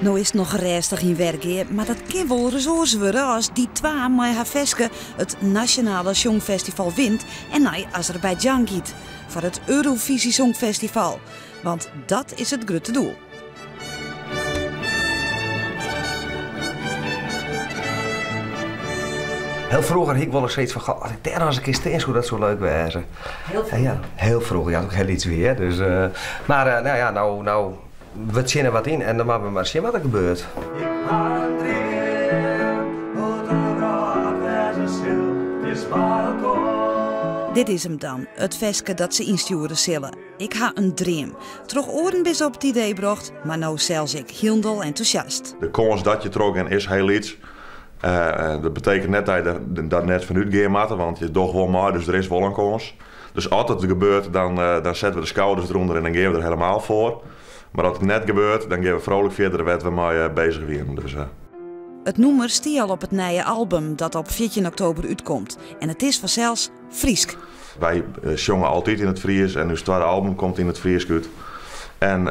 Nou is het nog restig in werk, maar dat kan wel resource worden als die twee met haar veske het Nationale Songfestival wint en naar Azerbeidzjan gaat voor het Eurovisie Songfestival. Want dat is het grote doel. Heel vroeger had ik wel eens zoiets van, als ik daar als een keer steen zou dat zo leuk wezen. Heel vroeger? Ja, heel vroeger. Ja, ook heel iets weer. Dus, nou, we zinnen wat in en dan moeten we maar zien wat er gebeurt. Dit is hem dan, het veske dat ze insturen zullen. Ik ha een droom. Terug oren bis op het idee bracht, maar nou zelfs ik heel enthousiast. De kans dat je trok en is heel iets. Dat betekent net dat je dat net vanuit gaan moet, want je doet wel maar, dus er is wel een kans. Dus als het gebeurt, dan zetten we de schouders eronder en dan gaan we er helemaal voor. Maar als het net gebeurt, dan gaan we vrolijk verder wat we mee bezig zijn. Dus, Het nummer stie al op het nieuwe album dat op 14 oktober uitkomt. En het is vanzelfs Friesk. Wij zongen altijd in het Fries en ons tweede album komt in het Fries uit. En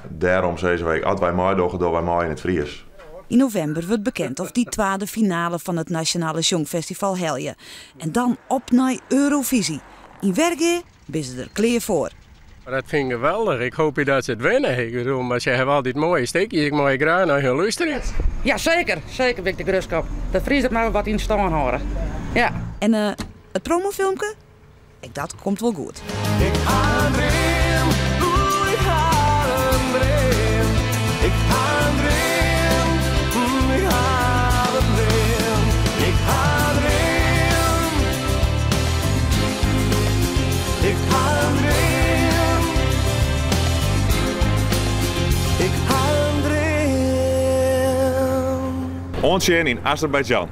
daarom deze week, als wij mooi doen wij mooi in het Fries. In november wordt bekend of die tweede finale van het Nationale Songfestival helje. En dan op naar Eurovisie. In Werge ben ze er klaar voor. Dat vind ik geweldig. Ik hoop dat ze het winnen. Ik bedoel, maar ze hebben altijd mooie steekjes. Ik mag graag naar hun luisteren. Ja, zeker. Zeker ben ik de gerustschap. De Fries er maar wat in staan houden. Ja. En het promofilmpje? Dat komt wel goed. Ik ga een dream, ik ga een dream. Ik ga een dream, ik ga een dream. Ik ga een dream. Ik ga een dream. Ik ga een dream. Ons in Azerbeidzjan.